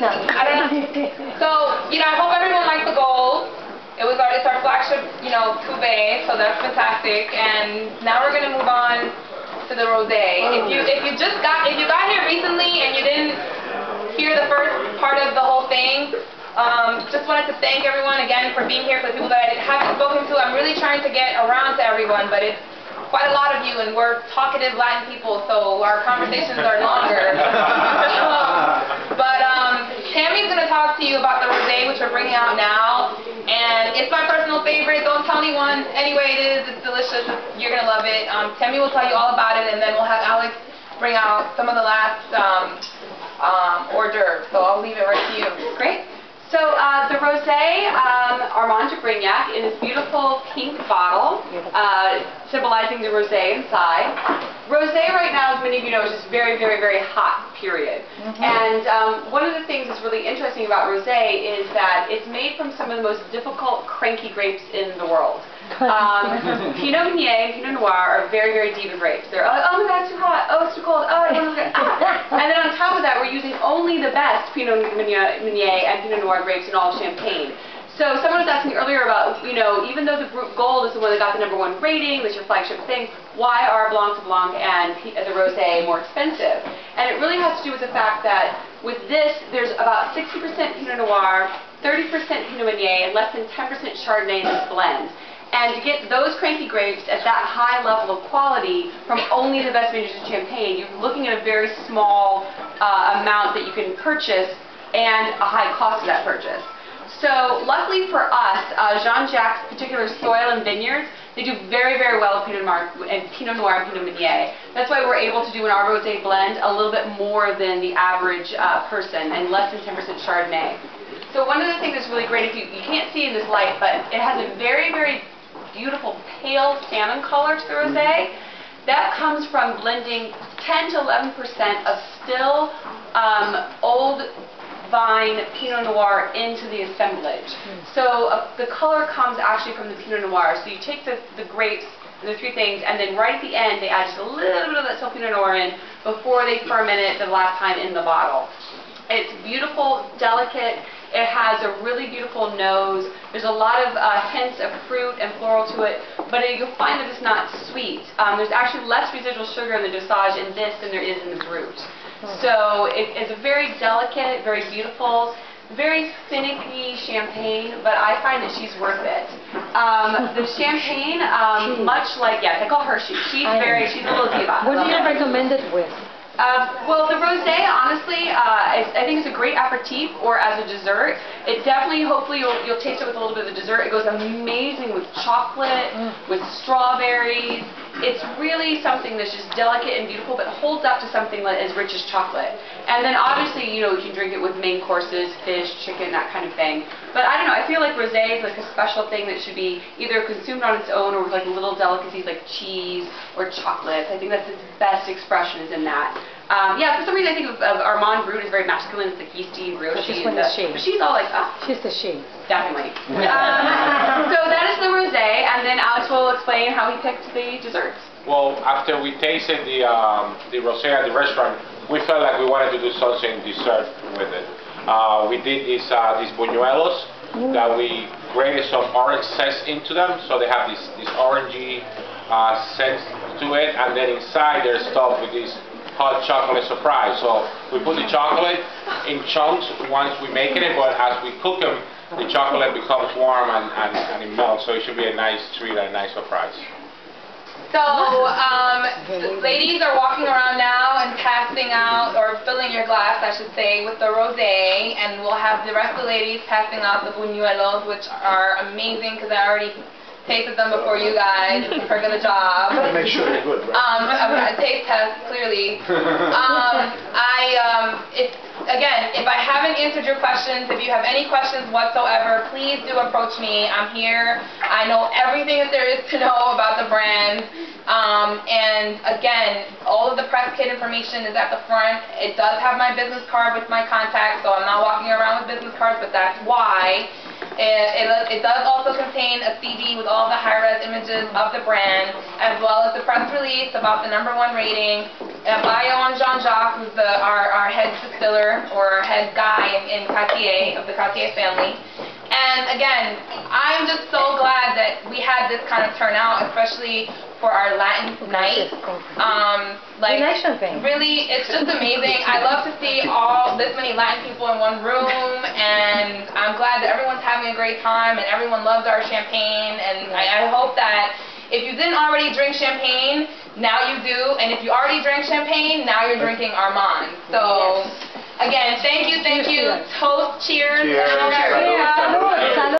No. I don't know. So, I hope everyone liked the gold. It's our flagship, cuvee, so that's fantastic. And now we're gonna move on to the rosé. If you got here recently and you didn't hear the first part of the whole thing, just wanted to thank everyone again for being here. For the people that I haven't spoken to, I'm really trying to get around to everyone, but it's quite a lot of you, and we're talkative Latin people, so our conversations are longer. But Tammy's going to talk to you about the rosé, which we're bringing out now, and it's my personal favorite. Don't tell anyone. Anyway, it is. It's delicious. You're going to love it. Tammy will tell you all about it, and then we'll have Alex bring out some of the last hors d'oeuvres. So I'll leave it right to you. Great. So the rosé, Armand de Brignac, in this beautiful pink bottle, symbolizing the rosé inside. Rosé right now, as many of you know, is just very, very, very hot, period. And one of the things that's really interesting about rosé is that it's made from some of the most difficult, cranky grapes in the world. Pinot Meunier and Pinot Noir are very, very diva grapes. They're, oh my god, it's too hot, oh it's too cold, oh I don't want to And then on top of that, we're using only the best Pinot Meunier and Pinot Noir grapes in all of Champagne. So someone was asking earlier about, even though the Brut Gold is the one that got the #1 rating, that's your flagship thing, why are Blanc de Blanc and the rosé more expensive? And it really has to do with the fact that with this, there's about 60% Pinot Noir, 30% Pinot Meunier, and less than 10% Chardonnay in this blend. And to get those cranky grapes at that high level of quality from only the best vintages of Champagne, you're looking at a very small amount that you can purchase and a high cost of that purchase. So luckily for us, Jean-Jacques' particular soil and vineyards, they do very, very well with Pinot Noir and Pinot Meunier. That's why we're able to do in our rosé blend a little bit more than the average person and less than 10% Chardonnay. So one of the things that's really great, if you can't see in this light, but it has a very, very beautiful pale salmon color to the rosé. That comes from blending 10 to 11% of still old vine Pinot Noir into the assemblage. So the color comes actually from the Pinot Noir. So you take the grapes, the three things, and then right at the end they add just a little bit of that still Pinot Noir in before they ferment it the last time in the bottle. It's beautiful, delicate. It has a really beautiful nose. There's a lot of hints of fruit and floral to it, but you'll find that it's not sweet. There's actually less residual sugar in the dosage in this than there is in the Brut. So it's a very delicate, very beautiful, very finicky champagne, but I find that she's worth it. The champagne, much like, yes, I call her she. She's a little diva. What do you recommend it with? Well, the rosé, honestly, I think it's a great aperitif or as a dessert. It definitely, hopefully, you'll taste it with a little bit of the dessert. It goes amazing with chocolate, with strawberries. It's really something that's just delicate and beautiful, but holds up to something like as rich as chocolate. And then obviously, you can drink it with main courses, fish, chicken, that kind of thing. But I don't know, I feel like rosé is like a special thing that should be either consumed on its own or with like little delicacies like cheese or chocolates. I think that's its best expression is in that. Yeah, for some reason I think of Armand Brut is very masculine. It's like yeasty, groshy. But she's all like, she's the she. Definitely. So that is the rosé, and then Alex will explain how he picked the desserts. Well, after we tasted the rosé at the restaurant, we felt like we wanted to do something dessert with it. We did these buñuelos that we grated some orange zest into them, so they have this orangey scent to it, and then inside they're stuffed with this hot chocolate surprise. So we put the chocolate in chunks once we make it, but as we cook them, the chocolate becomes warm and it melts, so it should be a nice treat and a nice surprise. So, ladies are walking around now and passing out, or filling your glass, I should say, with the rosé, and we'll have the rest of the ladies passing out the buñuelos, which are amazing because I already tasted them before you guys for the job. Make sure they're good, right? A taste test, clearly. Again, if I haven't answered your questions, if you have any questions whatsoever, please do approach me. I'm here. I know everything that there is to know about the brand. And again, all of the press kit information is at the front. It does have my business card with my contact, so I'm not walking around with business cards, but that's why. It does also contain a CD with all the high-res images of the brand, as well as the press release about the #1 rating. Bayo and Jean-Jacques, who's our head distiller or head guy in Cartier, of the Cartier family. And again, I'm just so glad that we had this kind of turnout, especially for our Latin night. Really, it's just amazing. I love to see this many Latin people in one room, and I'm glad that everyone's having a great time and everyone loves our champagne. And I hope that if you didn't already drink champagne, now you do, and if you already drank champagne, now you're drinking Armand. So, again, thank you. Toast, cheers. Cheers. Salud.